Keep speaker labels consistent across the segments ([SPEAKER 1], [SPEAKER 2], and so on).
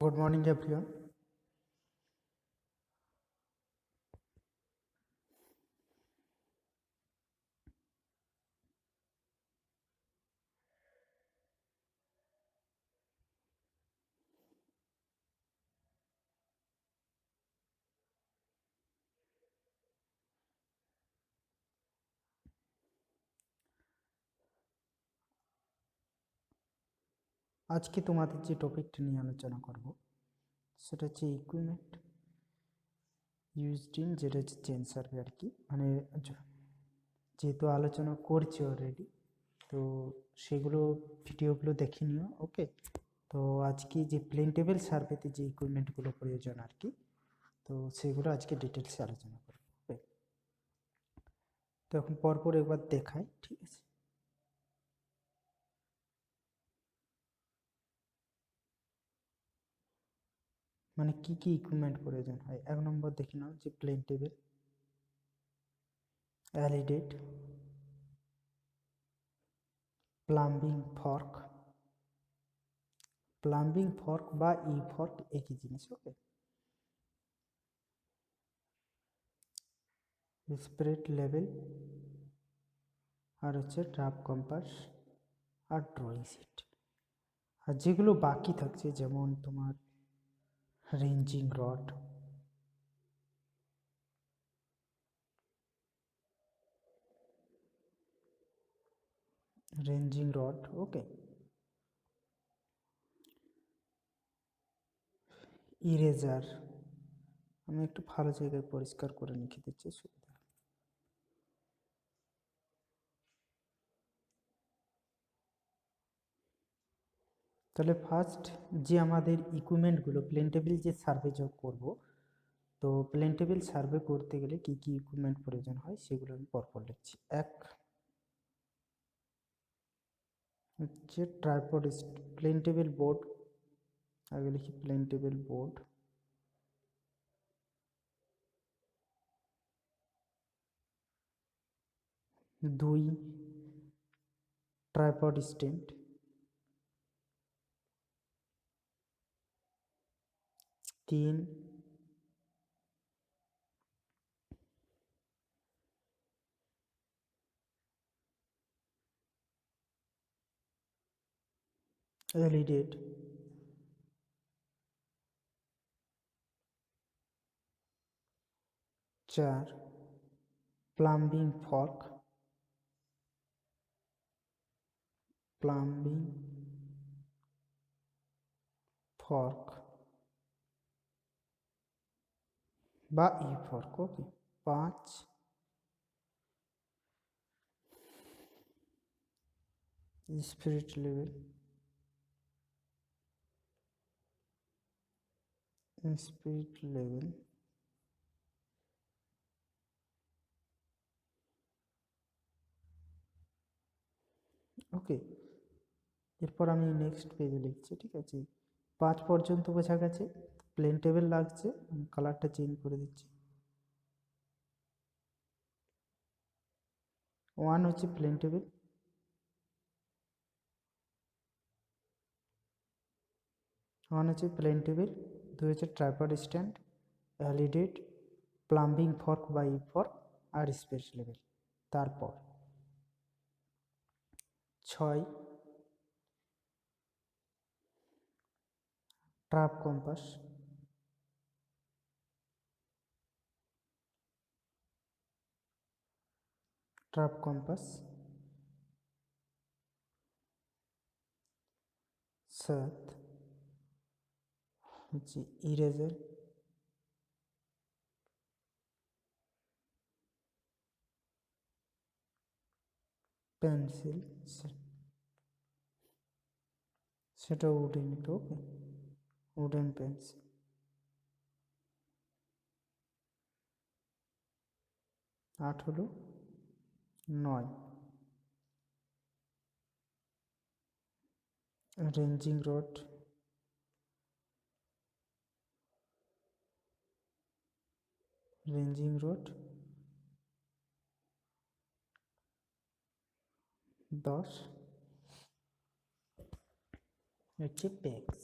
[SPEAKER 1] Good morning, everyone. আজকে তোমাদের যে টপিকটা নিয়ে আলোচনা করব সেটা হচ্ছে ইকুইপমেন্ট ইউজড ইন, যেটা হচ্ছে চেন সার্ভে আর কি। মানে যেহেতু আলোচনা করছি অলরেডি, তো সেগুলো ভিডিওগুলো দেখে নিও। ওকে, তো আজকে যে প্লেন টেবিল সার্ভেতে যে ইকুইপমেন্টগুলো প্রয়োজন আর কি, তো সেগুলো আজকে ডিটেলসে আলোচনা করব। ওকে, তো এখন পরপর একবার দেখাই, ঠিক আছে? মানে কি কি ইকুইপমেন্ট প্রয়োজন হয়। 1 নম্বর দেখে নাও, যে plane table, validate, plumbing fork. Plumbing fork বা ই ফর্ক একই জিনিস। ওকে, স্পিরিট লেভেল, আর হচ্ছে ট্রাপ কম্পাস, আর ড্রয়িং শিট। আর যেগুলো বাকি থাকছে, যেমন তোমার রেঞ্জিং রড, ওকে, ইরেজার। আমি একটু ভালো জায়গায় পরিষ্কার করে লিখে দিচ্ছি, সুবিধা। তাহলে ফার্স্ট যে আমাদের ইকুইপমেন্টগুলো, প্লেন টেবিল যে সার্ভে যোগ করব, তো প্লেন টেবিল সার্ভে করতে গেলে কি কি ইকুইপমেন্ট প্রয়োজন হয় সেগুলো আমি পরপর লিখছি। এক হচ্ছে ট্রাইপড, প্লেন টেবিল বোর্ড, আগে লিখি প্লেন টেবিল বোর্ড। দুই, ট্রাইপড স্ট্যান্ড। তিন, ভ্যালিডেট। চার, প্লাম্বিং ফর্ক, প্লাম্বিং ফর্ক বা ই ফর্ক। ওকে। পাঁচ, স্পিরিট লেভেল, স্পিরিট লেভেল। ওকে, এরপর আমি নেক্সট পেজে লিখছি, ঠিক আছে? 5 পর্যন্ত বোঝা গেছে। প্লেন টেবিল লাগছে, আমি কালারটা চেঞ্জ করে দিচ্ছি। 1 হচ্ছে প্লেন টেবিল, 2 হচ্ছে tripod stand, validate, plumbing fork বা ই ফর্ক, আর স্পিরিট লেভেল। তারপর 6, ট্রাপ কম্পাস, ট্রাপ কম্পাস। 7 হচ্ছে ইরেজার, পেন্সিল, সেটা উডেন, ওকে, উডেন পেন্সিল। 8 হলো 9, রেঞ্জিং রড, রেঞ্জিং রড। 10 হচ্ছে পেক্স।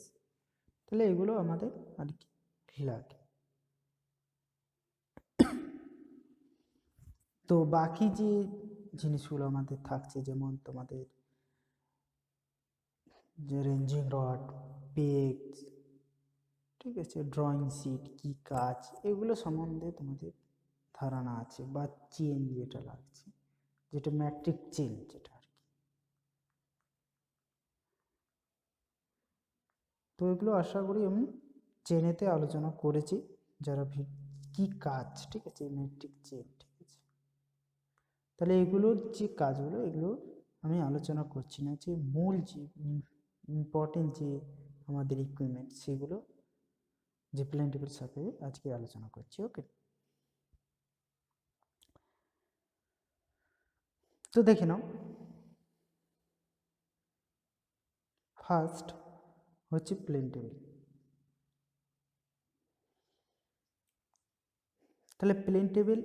[SPEAKER 1] তো তাহলে এগুলো আমাদের আর কি লাগে। তো বাকি যে জিনিসগুলো আমাদের থাকছে, যেমন তোমাদের যে রেঞ্জিং রড, পেগ, ঠিক আছে, ড্রয়িং শিট কি কাজ, এগুলো সম্বন্ধে তোমাদের ধারণা আছে, বা চেন যেটা লাগছে, যেটা ম্যাট্রিক চেন যেটা আর কি। তো এগুলো আশা করি আমি চেনেতে আলোচনা করেছি, যারা কি কাজ, ঠিক আছে, ম্যাট্রিক চেন, ঠিক আছে। তাহলে এগুলোর যে কাজগুলো, এগুলো আমি আলোচনা করছি না, যে মূল যে ইম্পর্টেন্ট যে আমাদের ইকুইপমেন্ট, সেগুলো যে প্লেন টেবিল সার্ভে আজকে আলোচনা করছি। ওকে, তো দেখে নাও। ফার্স্ট হচ্ছে প্লেন টেবিল। তাহলে প্লেন টেবিল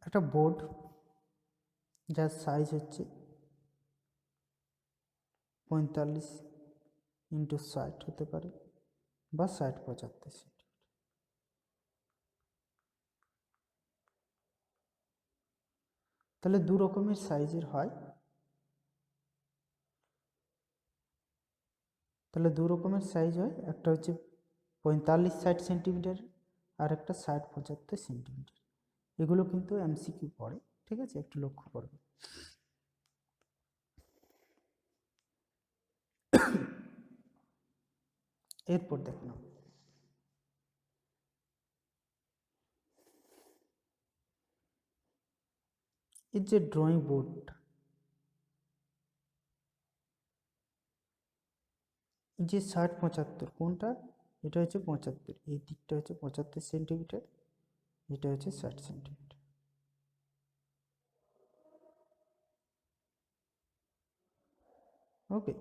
[SPEAKER 1] একটা বোর্ড, যার সাইজ হচ্ছে 45x60 হতে পারে, বা 60-75 সেন্টিমিটার। তাহলে দু রকমের সাইজের হয়। তাহলে দু রকমের সাইজ হয়, একটা হচ্ছে 45-60 সেন্টিমিটার, আর একটা 60-75 সেন্টিমিটার। এগুলো কিন্তু এমসিকিউ পড়ে, ঠিক আছে, একটু লক্ষ্য করবে। এরপর দেখে নাও, এই যে ড্রয়িং বোর্ড, এই যে 60-75 কোনটা, এটা হচ্ছে 75, এই দিকটা হচ্ছে 75 সেন্টিমিটার, এটা হচ্ছে 60 সেন্টিমিটার। ওকে,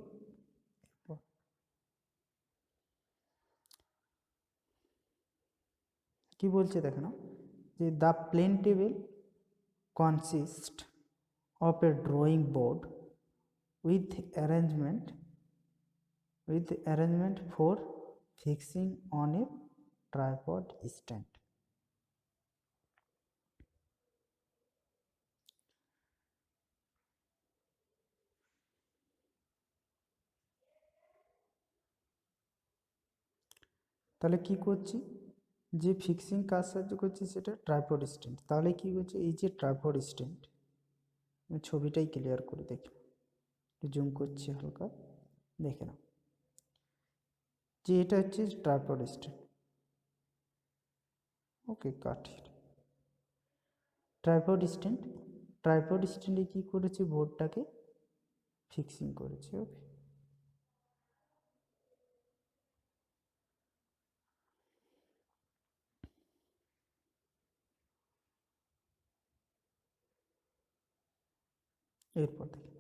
[SPEAKER 1] কি বলছে দেখে নাও, যে the plane table consist of a drawing board with arrangement for fixing on a tripod stand. তাহলে কি করছি, যে ফিক্সিং কাজ সাহায্য করছি সেটা ট্রাইপড স্ট্যান্ড। তাহলে কি করছে, এই যে ট্রাইপড স্ট্যান্ড, ছবিটাই ক্লিয়ার করে দেখি, জুম করছি হালকা, দেখে নাও, যে এটা হচ্ছে ট্রাইপড স্ট্যান্ড। ওকে, কাট। ট্রাইপড স্ট্যান্ডে কি করেছে, বোর্ডটাকে ফিক্সিং করেছে। ওকে, এরপর দেখি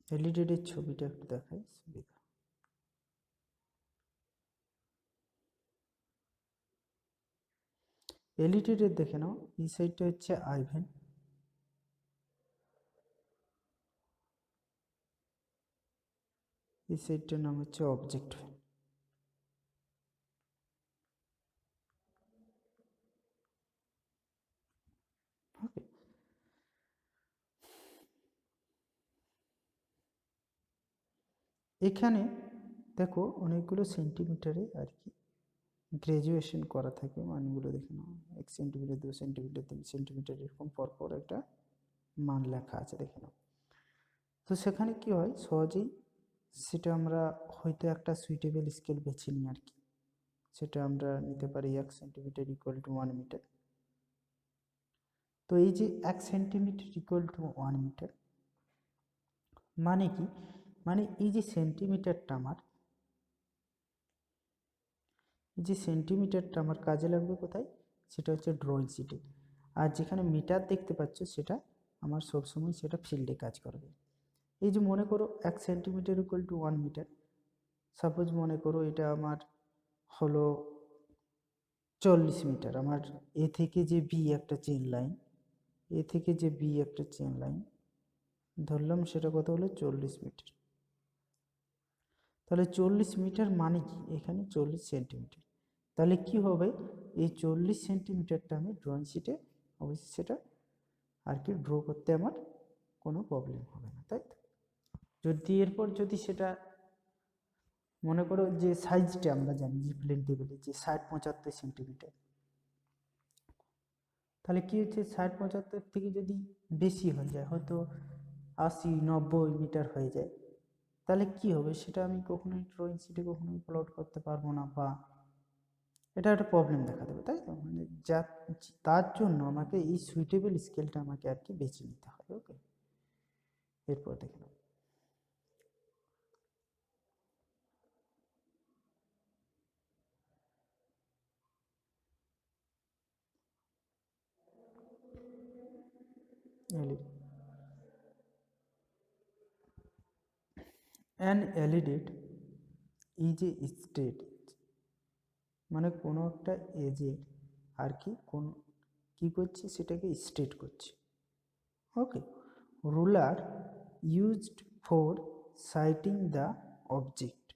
[SPEAKER 1] এলইডির ছবিটা একটু দেখাই সুবিধা। এলইডির দেখে নাও, এই সাইডটা হচ্ছে আইভেন, এই সাইডটার নাম হচ্ছে অবজেক্ট ভ্যান। ওকে, এখানে দেখো অনেকগুলো সেন্টিমিটারে আর কি গ্রাজুয়েশন করা থাকে, মানগুলো দেখে নাও, 1 সেন্টিমিটার, 2 সেন্টিমিটার, 3 সেন্টিমিটার, এরকম পরপর একটা মান লেখা আছে, দেখে নাও। তো সেখানে কি হয়, সহজেই সেটা আমরা হয়তো একটা সুইটেবল স্কেল বেছে নিই আর কি, সেটা আমরা নিতে পারি 1 সেন্টিমিটার ইকুয়াল টু 1 মিটার। তো এই যে 1 সেন্টিমিটার ইকুয়াল টু 1 মিটার মানে কি, মানে এই যে সেন্টিমিটারটা আমার, এই যে সেন্টিমিটারটা আমার কাজে লাগবে কোথায়, সেটা হচ্ছে ড্রয়িং শিটে। আর যেখানে মিটার দেখতে পাচ্ছ, সেটা আমার সবসময় সেটা ফিল্ডে কাজ করবে। এই যে মনে করো 1 centimetre equal to 1 metre, suppose মনে করো এটা আমার হলো 40 মিটার। আমার এ থেকে যে বি একটা চেন লাইন, এ থেকে যে বি একটা চেন লাইন, ধরলাম সেটা কত হলো 40 মিটার। তাহলে 40 মিটার মানে কি, এখানে 40 সেন্টিমিটার। তাহলে কি হবে, এই 40 সেন্টিমিটারটা আমি ড্রয়িং শিটে অবশ্যই সেটা আর কি ড্র করতে আমার কোনো প্রবলেম হবে না, তাই তো? যদি এরপর যদি সেটা মনে করো যে সাইজটা আমরা জানি যে প্লেন টেবিলে যে 60-75 সেন্টিমিটার, তাহলে কি হচ্ছে 60-75 থেকে যদি বেশি হয়ে যায়, হয়তো 80-90 মিটার হয়ে যায়, তাহলে কি হবে, সেটা আমি কখনোই ড্রয়িং শিটে কখনোই প্লট করতে পারবো না, বা এটা একটা প্রবলেম দেখা দেবে, তাই তো? মানে যা তার জন্য আমাকে এই সুইটেবল স্কেলটা আমাকে আর কি বেছে নিতে হবে। ওকে, এরপর দেখে নাও। An elidate is a state, মানে কোনো একটা এজে আর কি কোন কি করছে সেটাকে স্টেট করছে। Okay, ruler used for sighting the object,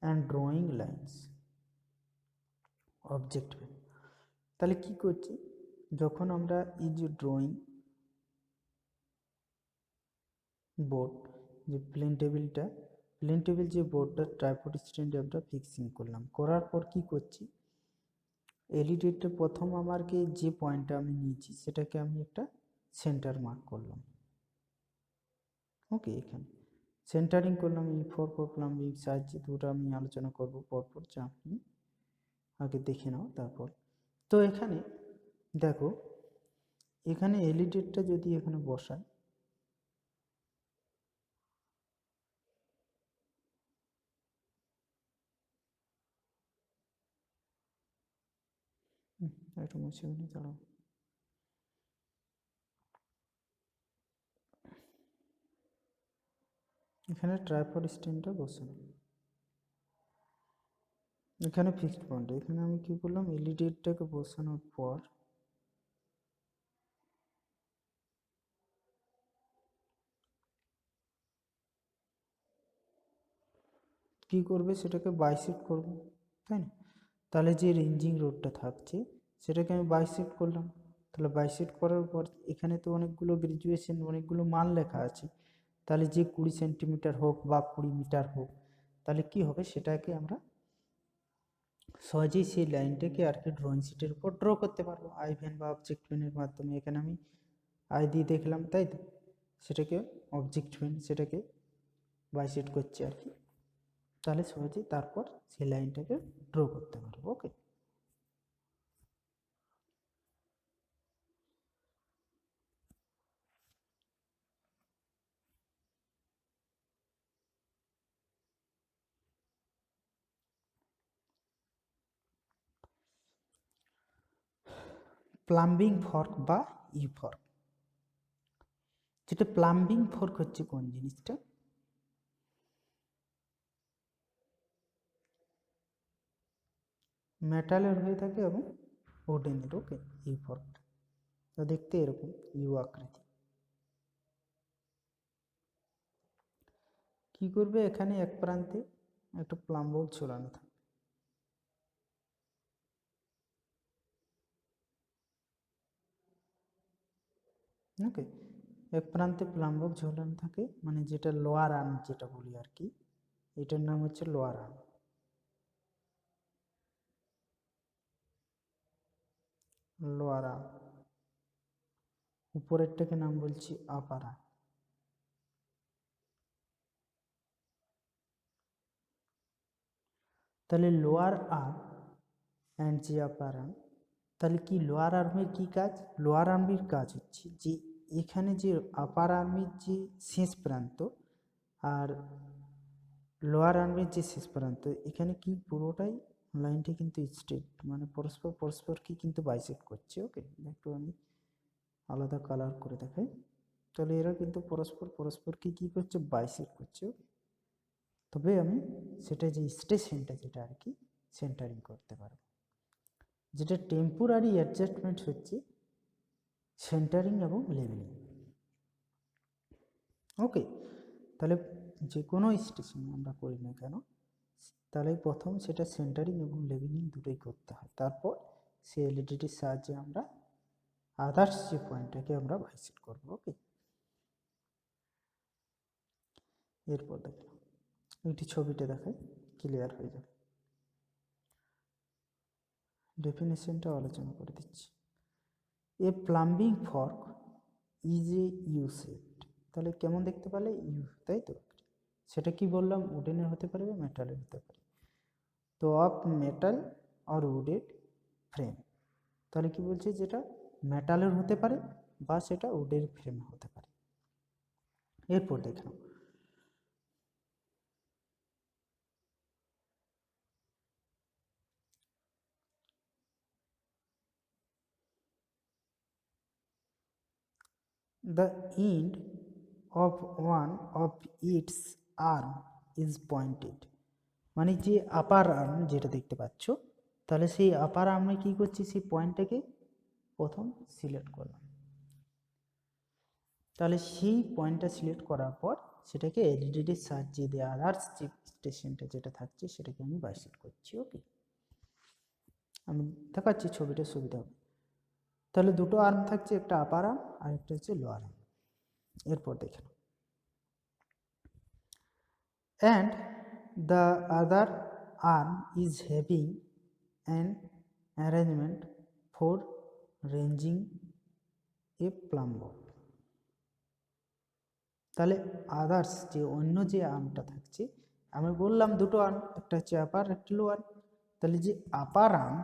[SPEAKER 1] and drawing lines, object. তাহলে কি করছি, যখন আমরা এই যে ড্রয়িং বোর্ড, যে প্লেন টেবিল যে বোর্ডটা ট্রাইপড স্ট্যান্ডে আমরা ফিক্সিং করলাম, করার পর কি করছি, এলিডেটে প্রথম আমাকে যে পয়েন্টটা আমি নিয়েছি সেটাকে আমি একটা সেন্টার মার্ক করলাম। ওকে, এখানে সেন্টারিং করলাম, E4 করলাম, এই সাইজ দুটো আমি আলোচনা করব পরপর, যা আপনি আগে দেখে নাও তারপর। তো এখানে দেখো, এখানে এলিডেটটা যদি এখানে বসাই, একটু মুছে নিয়ে দাঁড়াও। এখানে ট্রাইপড স্ট্যান্ডটা বসানো, এখানে ফিক্সড পয়েন্ট, এখানে আমি কি করলাম, এলইডিটাকে বসানোর পর কি করবে, সেটাকে বাইসেক্ট করব, তাই না? তাহলে যে রেঞ্জিং রোডটা থাকছে সেটাকে আমি বাইসেক্ট করলাম। তাহলে বাইসেক্ট করার পর এখানে তো অনেকগুলো গ্রাজুয়েশন, অনেকগুলো মান লেখা আছে, তাহলে যে 20 সেন্টিমিটার হোক বা 20 মিটার হোক, তাহলে কি হবে, সেটাকে আমরা সহজেই সেই লাইনটাকে আর কি ড্রয়িং শিটের উপর ড্র করতে পারবো আই ভেন বা অবজেক্ট ভেনের মাধ্যমে। এখানে আমি আই দিয়ে দেখলাম, তাই তো? সেটাকে অবজেক্ট ভেন সেটাকে বাইসেক্ট করছে আর কি, তাহলে সহজেই তারপর সেই লাইনটাকে ড্র করতে পারবো। ওকে, প্লাম্বিং ফর্ক বা ই ফর্ক, যেটা প্লাম্বিং ফর্ক হচ্ছে কোন জিনিসটা, মেটালের হয়ে থাকে এবং ওডেনের। ওকে, ই ফর্কটা তো দেখতে এরকম ইউ আকৃতি। কি করবে, এখানে এক প্রান্তে একটা প্লাম বোর্ড ঝোলানো থাকে, ওকে, এক প্রান্তে প্লাম বোর্ড ঝোলানো থাকে, মানে যেটা লোয়ার আর্ম যেটা বলি আর কি, এটার নাম হচ্ছে লোয়ার আর্ম। লোয়ার আর্ম, উপরেরটাকে নাম বলছি আপার আর্ম। তাহলে লোয়ার আর্ম অ্যান্ড যে আপার আর্ম, তাহলে কি লোয়ার আর্মের কি কাজ, লোয়ার আর্মের কাজ হচ্ছে যে এখানে যে আপার আর্মের যে শেষ প্রান্ত আর লোয়ার আর্মের যে শেষ প্রান্ত, এখানে কি পুরোটাই লাইনটা কিন্তু স্ট্রেট, মানে পরস্পরকে কিন্তু বাইসেক্ট করছে। ওকে, একটু আমি আলাদা কালার করে দেখাই, তাহলে এরা কিন্তু পরস্পরকে কি করছে, বাইসেক্ট করছে। ওকে, তবে আমি সেটা যে স্টেশনটা যেটা আর কি সেন্টারিং করতে পারবো। যেটা টেম্পোরারি অ্যাডজাস্টমেন্ট হচ্ছে সেন্টারিং এবং লেভেলিং। ওকে, তাহলে যে কোনো স্টেশন আমরা করি না কেন, তাহলে প্রথম সেটা সেন্টারিং এবং লেভেলিং দুটোই করতে হয়, তারপর সেই এলইডিটির সাহায্যে আমরা আদার্স যে পয়েন্টটাকে আমরা ভাইসেট করবো। ওকে, এরপর দেখো একটি ছবিটা দেখায়, ক্লিয়ার হয়ে যাবে। ডেফিনেশনটা আলোচনা করে দিচ্ছি। A plumbing fork is a U shaped, তাহলে কেমন দেখতে পেলে? ইউ, তাই তো? সেটা কি বললাম? উডেনের হতে পারে বা মেটালের হতে পারে। তো of metal R wooded frame, তাহলে কি বলছে? যেটা মেটালের হতে পারে বা সেটা উডের ফ্রেম হতে পারে। এরপর দেখো the end of one of its arm is pointed, মানে যে আপার আর্ম যেটা দেখতে পাচ্ছ, তাহলে সেই আপার আর্মে কি করছি? সেই পয়েন্টটাকে প্রথম সিলেক্ট করলাম, তাহলে সেই পয়েন্টটা সিলেক্ট করার পর সেটাকে এলইডির সাহায্যে দিয়ে আদার্স যে স্টেশনটা যেটা থাকছে সেটাকে আমি বাইসেট করছি। ওকে, আমি দেখাচ্ছি ছবিটা সুবিধা হবে। তাহলে দুটো আর্ম থাকছে, একটা আপার আর্ম আর একটা হচ্ছে লোয়ার আর্ম। এরপর দেখেন, and the other arm is having an arrangement for ranging a plumb bob, তাহলে আদার্স যে অন্য যে আর্মটা থাকছে, আমি বললাম দুটো আর্ম, একটা হচ্ছে আপার একটা লোয়ার, তাহলে যে আপার আর্ম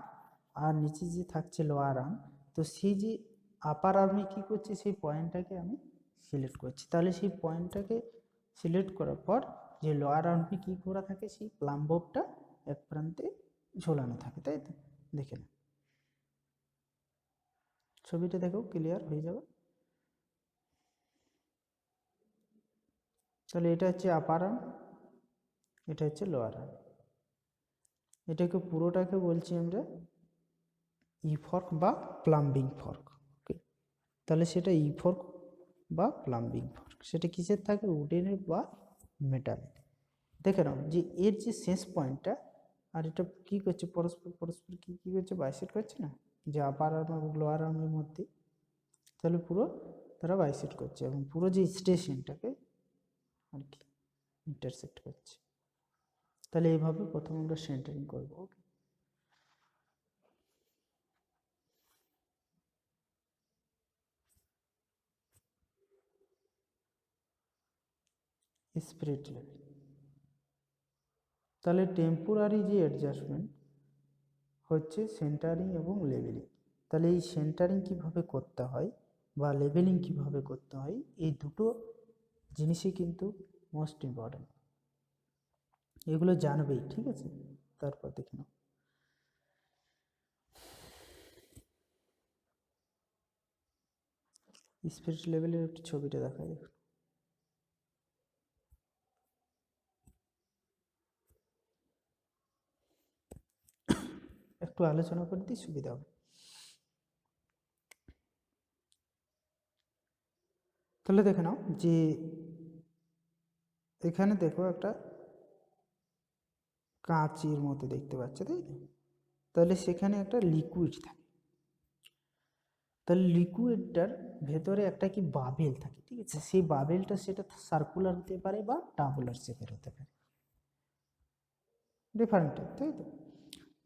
[SPEAKER 1] আর নিচে যে থাকছে লোয়ার আর্ম, তো সেই যে আপার আর্মে কী করছে? সেই পয়েন্টটাকে আমি সিলেক্ট করছি, তাহলে সেই পয়েন্টটাকে সিলেক্ট করার পর যে লোয়ার আর্মে কী করা থাকে? সেই প্লাম্ব ববটা এক প্রান্তে ঝোলানো থাকে, তাই তো? দেখে না, ছবিটা দেখো, ক্লিয়ার হয়ে যাবে। তাহলে এটা হচ্ছে আপার আর্ম, এটা হচ্ছে লোয়ার আর্ম, এটাকে পুরোটাকে বলছি আমরা ই ফর্ক বা প্লাম্বিং ফর্ক। ওকে, তাহলে সেটা ই ফর্ক বা প্লাম্বিং ফর্ক, সেটা কিসের থাকে? উডেনের বা মেটালের। দেখে নাও যে এর যে শেষ পয়েন্টটা আর এটা কী করছে? পরস্পর পরস্পর কী কী করছে? বাইসেট করছে না, যে আপার আর্ম এবং লোয়ার আর্মের মধ্যে, তাহলে পুরো তারা বাইসেট করছে এবং পুরো যে স্টেশনটাকে আর কি ইন্টারসেক্ট করছে। তাহলে এইভাবে প্রথম আমরা সেন্টারিং করবো। ওকে, স্পিরিট লেভেল, তাহলে টেম্পোরারি যে অ্যাডজাস্টমেন্ট হচ্ছে সেন্টারিং এবং লেভেলিং। তাহলে এই সেন্টারিং কিভাবে করতে হয় বা লেভেলিং কিভাবে করতে হয়, এই দুটো জিনিসই কিন্তু মোস্ট ইম্পর্ট্যান্ট, এগুলো জানবেই, ঠিক আছে? তারপর দেখে নাও স্পিরিট লেভেলের একটি ছবিটা দেখা দেখুন। একটু আলোচনা করে দিই, সুবিধা হবে। তাহলে দেখে নাও যে এখানে দেখো একটা কাঁচের মতো দেখতে পাচ্ছ, তাই তো? তাহলে সেখানে একটা লিকুইড থাকে, তাহলে লিকুইডটার ভেতরে একটা কি বাবেল থাকে, ঠিক আছে? সেই বাবেলটা সেটা সার্কুলার হতে পারে বা টাবুলার শেপের হতে পারে, ডিফারেন্ট টাইপ, তাই তো?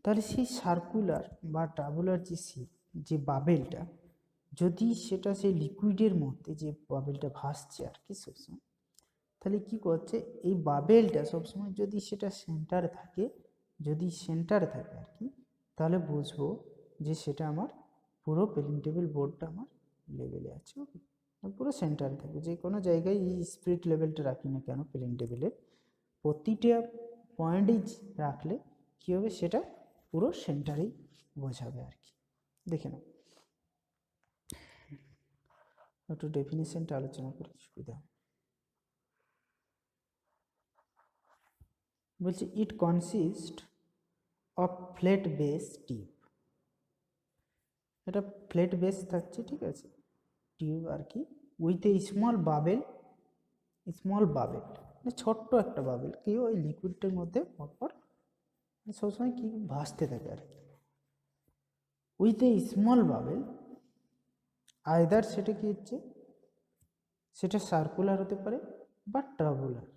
[SPEAKER 1] তাহলে সেই সার্কুলার বা টাবুলার যে শেপ, যে বাবেলটা, যদি সেটা সেই লিকুইডের মধ্যে যে বাবেলটা ভাসছে আর কি সবসময়, তাহলে কি করছে? এই বাবেলটা সবসময় যদি সেটা সেন্টারে থাকে, যদি সেন্টারে থাকে আর কি, তাহলে বুঝবো যে সেটা আমার পুরো প্লেন টেবিল বোর্ডটা আমার লেভেলে আছে। ওকে, পুরো সেন্টারে থাকবে, যে কোনো জায়গায় এই স্পিরিট লেভেলটা রাখি না কেন প্লেন টেবিলের প্রতিটা পয়েন্টেই রাখলে কী হবে? সেটা পুরো সেন্টারেই বোঝাবে আর কি। দেখে নাও, একটু ডেফিনেশনটা আলোচনা করে সুবিধা হবে। বলছে it consist of flat base tip, এটা ফ্ল্যাট বেস থাকছে, ঠিক আছে? টিউব আর কি উইথ এ স্মল বাবেল মানে ছোট্ট একটা বাবেল কি ওই লিকুইডটার মধ্যে পরপর সবসময় কি ভাসতে থাকে আর কি with a small bubble either সেটা কি হচ্ছে সেটা সার্কুলার হতে পারে বা ট্রাবুলার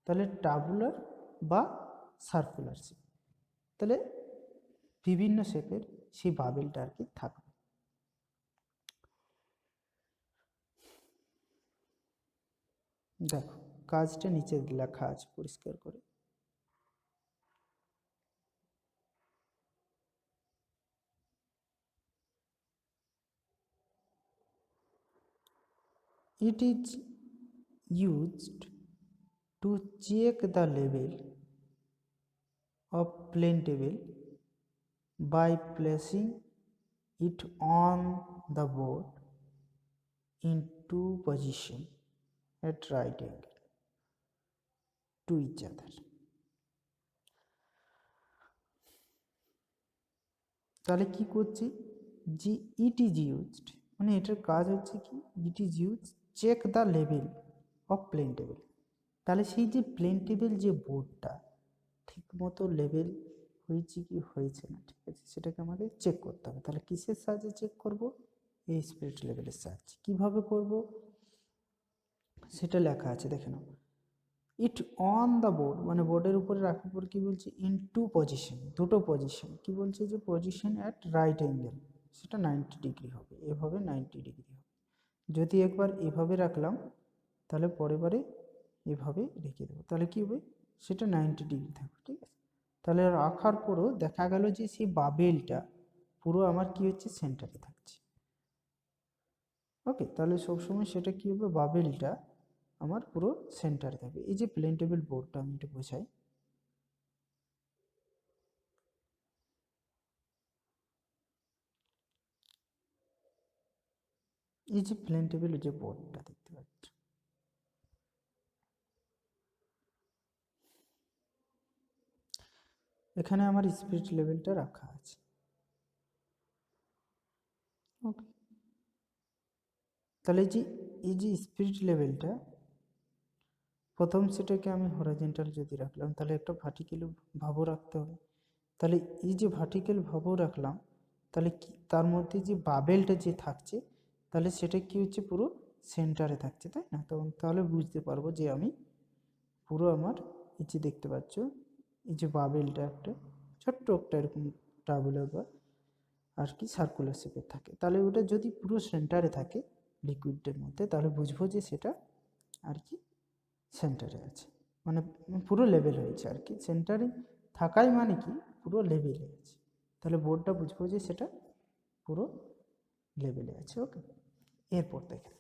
[SPEAKER 1] তাহলে ট্রাবুলার বা সার্কুলার শেপ তাহলে বিভিন্ন শেপের সেই বাবেলটা আর কি থাকবে দেখো কাজটা নিচে লেখা আছে পরিষ্কার করে it is used to check the level of plane table by placing it on the board in two positions at right angle to each other তাহলে কি করছি যে ইট ইজ ইউজড মানে এটার কাজ হচ্ছে কি it is use check the level of plane table তাহলে সেই যে প্লেন টেবিল যে বোর্ডটা ঠিক মতো লেভেল হয়েছে কি হয়েছে না ঠিক আছে সেটাকে আমাকে চেক করতে হবে তাহলে কিসের সাহায্যে চেক করব এই স্পিরিট লেভেলের সাহায্যে কীভাবে করব সেটা লেখা আছে দেখে নাও ইট অন দ্য বোর্ড মানে বোর্ডের উপরে রাখার পর কি বলছে ইন টু পজিশন দুটো পজিশন কি বলছে যে পজিশন অ্যাট রাইট অ্যাঙ্গেল সেটা 90 ডিগ্রি হবে এভাবে 90 ডিগ্রি হবে যদি একবার এভাবে রাখলাম তাহলে পরের বারে এভাবে রেখে দেবো তাহলে কি হবে সেটা 90 ডিগ্রি থাকবে ঠিক আছে তাহলে রাখার পরও দেখা গেল যে সেই বাবেলটা পুরো আমার কি হচ্ছে সেন্টারে থাকছে ওকে তাহলে সবসময় সেটা কি হবে বাবেলটা আমার পুরো সেন্টারে থাকবে এই যে প্লেন টেবিল বোর্ডটা আমি এটা বোঝাই এই যে প্লেন টেবিল যে বোর্ডটা দেখতে পাচ্ছ এখানে আমার স্পিরিট লেভেলটা রাখা আছে ওকে তাহলে এই যে স্পিরিট লেভেলটা প্রথম সেটাকে আমি হরাইজন্টাল যদি রাখলাম তাহলে একটা ভার্টিক্যাল ভাবও রাখতে হবে তাহলে এই যে ভার্টিক্যাল ভাবও রাখলাম তাহলে কি তার মধ্যে যে বাবেলটা যে থাকছে তাহলে সেটা কি হচ্ছে পুরো সেন্টারে থাকছে তাই না তখন তাহলে বুঝতে পারবো যে আমি পুরো আমার এই যে দেখতে পাচ্ছ এই যে বাবেলটা একটা ছোট্ট একটা এরকম ট্রাবুলার বা আর কি সার্কুলার শেপের থাকে তাহলে ওটা যদি পুরো সেন্টারে থাকে লিকুইডের মধ্যে তাহলে বুঝবো যে সেটা আর কি সেন্টারে আছে মানে পুরো লেভেল হয়েছে আর কি সেন্টারে থাকাই মানে কি পুরো লেভেলে আছে তাহলে বোর্ডটা বুঝবো যে সেটা পুরো লেভেলে আছে ওকে এরপর দেখেন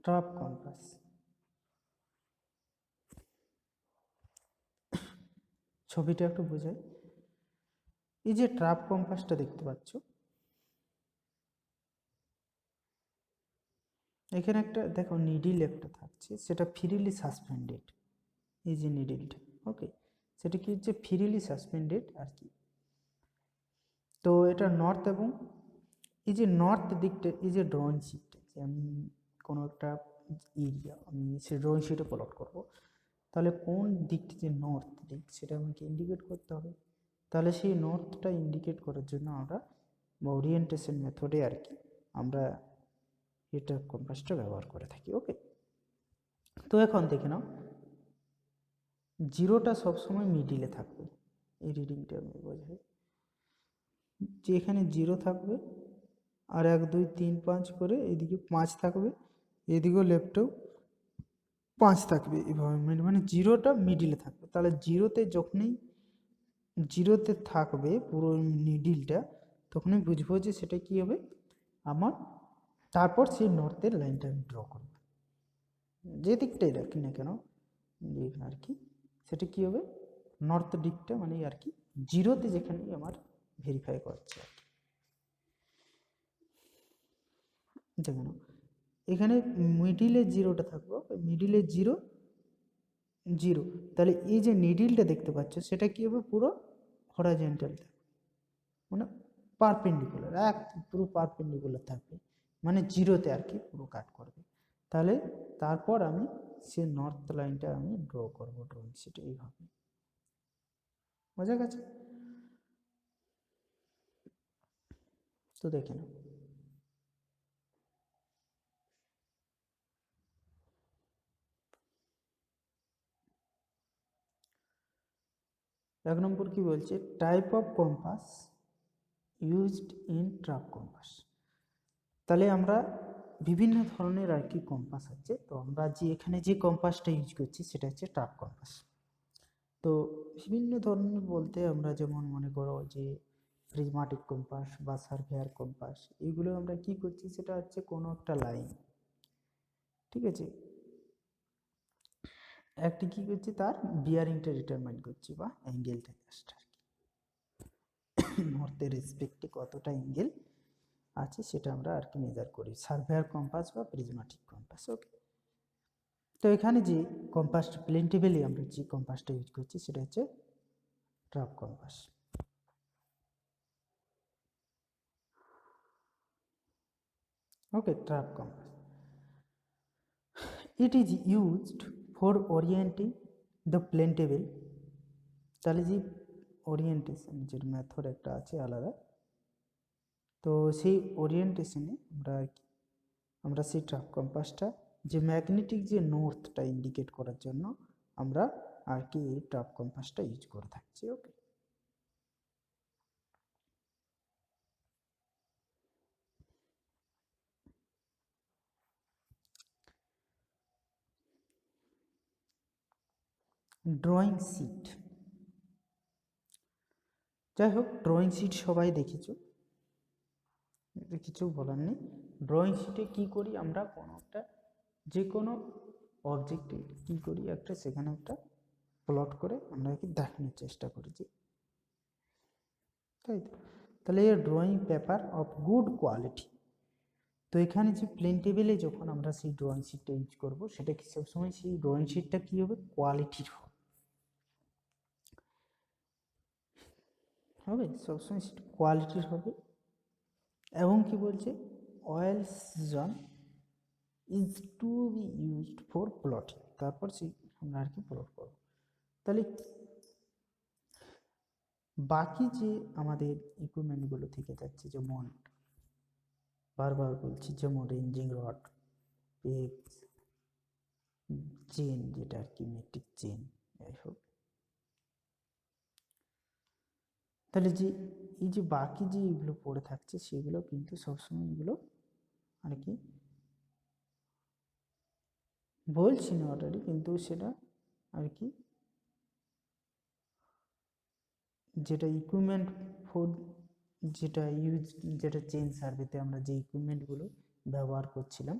[SPEAKER 1] ট্রাপ কম্পাস ছবিটা একটু বোঝাই এই যে ট্রাপ কম্পাসটা দেখতে পাচ্ছ এখানে একটা দেখো নিডিল একটা থাকছে সেটা ফ্রিলি সাসপেন্ডেড এই যে নিডিলটা ওকে সেটা কি হচ্ছে ফ্রিলি সাসপেন্ডেড আর কি তো এটা নর্থ এবং এই যে নর্থ দিকটা এই যে ড্রয়িং শিটটা যে আমি কোনো একটা এরিয়া আমি সে ড্রয়িং শিটে প্লট করব তাহলে কোন দিকটি যে নর্থ দিক সেটা আমাকে ইন্ডিকেট করতে হবে তাহলে সেই নর্থটা ইন্ডিকেট করার জন্য আমরা ওরিয়েন্টেশন মেথডে আর কি আমরা এটা কম্পাসটা ব্যবহার করে থাকি ওকে তো এখন দেখে নাও জিরোটা সবসময় মিডিলে থাকবে এই রিডিংটা আমি বোঝাই যে এখানে জিরো থাকবে আর 1 2 3 5 করে এদিকে 5 থাকবে এদিকেও লেফটেও 5 থাকবে এভাবে মানে জিরোটা মিডিলে থাকবে তাহলে জিরোতে যখনই জিরোতে থাকবে পুরো নিডিলটা তখনই বুঝবো যে সেটা কি হবে আমার তারপর সেই নর্থের লাইনটা আমি ড্র করব যে দিকটাই রাখি না কেন আর কি সেটা কি হবে নর্থ দিকটা মানে আর কি জিরোতে যেখানে আমার ভেরিফাই করছে আর কি দেখুন এখানে মিডিলে জিরোটা থাকবে মিডিলে জিরো জিরো। তাহলে এই যে নিডিলটা দেখতে পাচ্ছ সেটা কি হবে, পুরো হরাইজন্টাল, মানে পারপেন্ডিকুলার, পুরো পারপেন্ডিকুলার থাকবে, মানে জিরোতে আর কি পুরো কাট করবে। তাহলে তারপর আমি সে নর্থ লাইনটা আমি ড্র করব ড্রয়িং শিটে এইভাবে। বোঝা গেছে? তো দেখে নাও। এক নম্বর কি বলছে, type of compass used in truck compass. তাহলে আমরা বিভিন্ন ধরনের আর কি কম্পাস আছে, তো আমরা যে এখানে যে কম্পাসটা ইউজ করছি সেটা হচ্ছে ট্রাক কম্পাস। তো বিভিন্ন ধরনের বলতে আমরা যেমন মনে করো যে প্রিজমাটিক কম্পাস বা সার্ভেয়ার কম্পাস, এগুলো আমরা কি করছি, সেটা হচ্ছে কোনো একটা লাইন, ঠিক আছে, একটি কি করছি তার বিয়ারিংটা ডিটারমাইন করছি বা অ্যাঙ্গেলটা জাস্ট আর কি, নর্থের রেসপেক্টে কতটা অ্যাঙ্গেল আছে সেটা আমরা আর কি মেজার করি, সার্ভেয়ার কম্পাস বা প্রিজমাটিক কম্পাস। ওকে, তো এখানে যে কম্পাসটা প্লেন টেবিলে আমরা যে কম্পাসটা ইউজ করছি সেটা হচ্ছে truck compass. Okay, truck compass, it is used for orienting the plane table। তাহলে যে ওরিয়েন্টেশন যে মেথড একটা আছে আলাদা, তো সেই ওরিয়েন্টেশনে আমরা সেই ট্রাক কম্পাসটা যে ম্যাগনেটিক যে নর্থটা ইন্ডিকেট করার জন্য আমরা আর কি এই ট্রাক কম্পাসটা ইউজ করে থাকছি। ওকে, ড্রয়িং শিট, যাই হোক ড্রয়িং শিট সবাই দেখেছো, কিছু বলার নেই। ড্রয়িং শিটে কি করি আমরা, কোনো একটা যে কোনো অবজেক্টে কি করি, একটা সেখানে একটা প্লট করে আমরা কি দেখানোর চেষ্টা করেছি, তাই তো। তাহলে এর drawing paper of good quality, তো এখানে যে প্লেন টেবিলে যখন আমরা সেই ড্রয়িং শিটটা ইউজ করবো, সেটা কি সবসময় সেই ড্রয়িং শিটটা কি হবে, কোয়ালিটির হবে, সবসময় সেটা কোয়ালিটির হবে। এবং কি বলছে, oil season is to be used for plotting, তারপর সেই আমরা আর কি প্লট করবো। তাহলে বাকি যে আমাদের ইকুইপমেন্টগুলো থেকে যাচ্ছে, যেমন বারবার বলছি, যেমন রেঞ্জিং রড, পেগ, চেন, যেটা আর কি মেট্রিক চেন, যাই হোক, তাহলে যে এই যে বাকি যে এগুলো পড়ে থাকছে সেগুলো কিন্তু সবসময় এগুলো আর কি বলছি না অলরেডি, কিন্তু সেটা আর কি যেটা ইকুইপমেন্ট ফোর, যেটা ইউজ, যেটা চেন সার্ভেতে আমরা যে ইকুইপমেন্টগুলো ব্যবহার করছিলাম,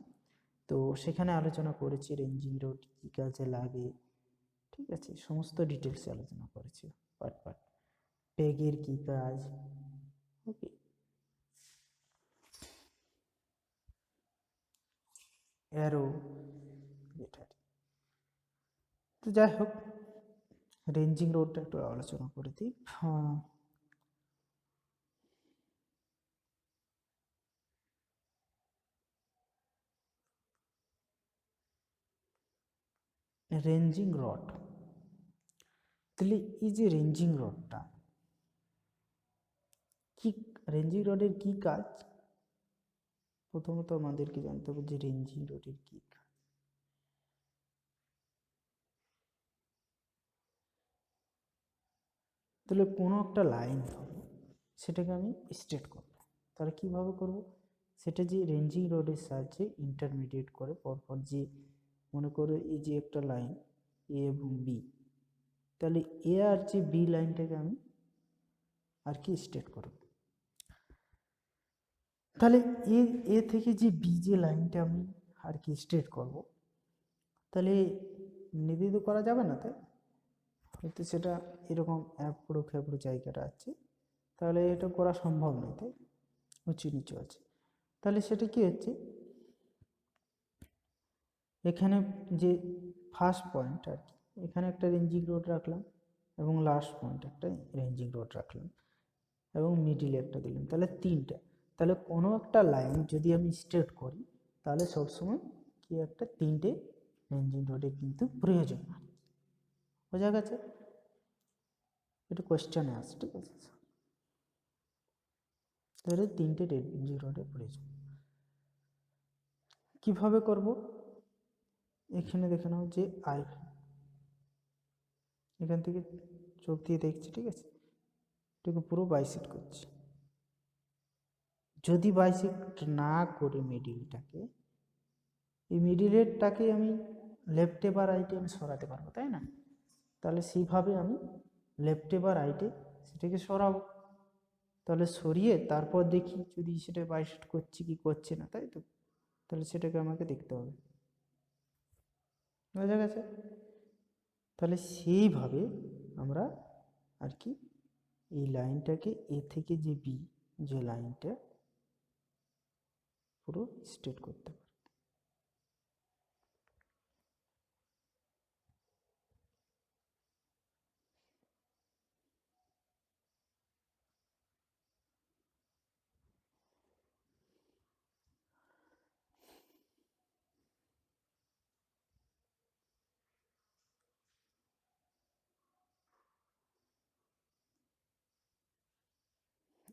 [SPEAKER 1] তো সেখানে আলোচনা করেছি রেঞ্জিং রড কী কাজে লাগে, ঠিক আছে, সমস্ত ডিটেলসে আলোচনা করেছি পার্ট পার্ট, পেগের কী কাজ। ওকে, অ্যারো, যেটা, তো যাই হোক রেঞ্জিং রোডটা একটু আলোচনা করে দিই। হ্যাঁ, রেঞ্জিং রড, তাহলে এই যে রেঞ্জিং রডটা কি, রেঞ্জিং রডের কি কাজ, প্রথমত আমাদেরকে জানতে হবে যে রেঞ্জিং রডের কি কাজ। তাহলে কোনো একটা লাইন হবে, সেটাকে আমি স্ট্রেট করব, তাহলে কীভাবে করব, সেটা যে রেঞ্জিং রডের সাহায্যে ইন্টারমিডিয়েট করে পরপর যে, মনে করো এই যে একটা লাইন এ এবং বি, তাহলে এ আর যে বি লাইনটাকে আমি আর কি স্ট্রেট করব। তাহলে এ থেকে যে বি যে লাইনটা আমি আর কি স্ট্রেট করব, তাহলে নির্ধারিত করা যাবে না, তাই হয়তো সেটা এরকম পুরো খেপুরো জায়গাটা আছে, তাহলে এটা করা সম্ভব নয়, তাই উঁচু নিচু আছে। তাহলে সেটা কি হচ্ছে, এখানে যে ফার্স্ট পয়েন্ট আর কি, এখানে একটা রেঞ্জিং রোড রাখলাম এবং লাস্ট পয়েন্ট একটা রেঞ্জিং রোড রাখলাম এবং মিডিলে একটা দিলাম, তাহলে তিনটা। তাহলে কোনো একটা লাইন যদি আমি স্ট্রেট করি তাহলে সবসময় কি একটা তিনটে রেঞ্জিং রোডের কিন্তু প্রয়োজন হয়। বোঝা গেছে? এটা কোয়েশ্চেনে আসে, ঠিক আছে? তাহলে তিনটে রেঞ্জিং রোডের প্রয়োজন। কিভাবে করব? এখানে দেখে নাও যে আই, এখান থেকে চোখ দিয়ে দেখছি, ঠিক আছে? এটাকে পুরো বাইসেক্ট করছি। যদি বাইসেক্ট না করে মিডিলটাকে, এই মিডিলেরটাকে আমি লেফটে বা রাইটে আমি সরাতে পারবো, তাই না? তাহলে সেইভাবে আমি লেফটে বা রাইটে সেটাকে সরাবো। তাহলে সরিয়ে তারপর দেখি যদি সেটা বাইসেক্ট করছে কি করছে না, তাই তো? তাহলে সেটাকে আমাকে দেখতে হবে। বোঝা গেছে? তাহলে সেইভাবে আমরা আর কি এই লাইনটাকে এ থেকে যে বি, যে লাইনটা পুরো স্ট্রেট করতে পারি।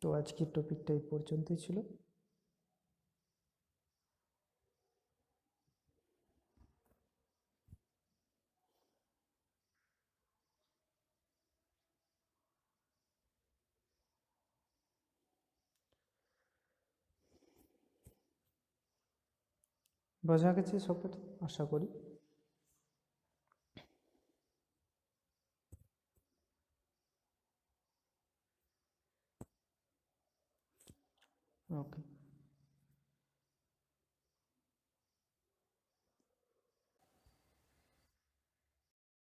[SPEAKER 1] তো আজকের টপিকটা এই পর্যন্তই ছিল। বোঝা গেছে সবার, আশা করি। ওকে।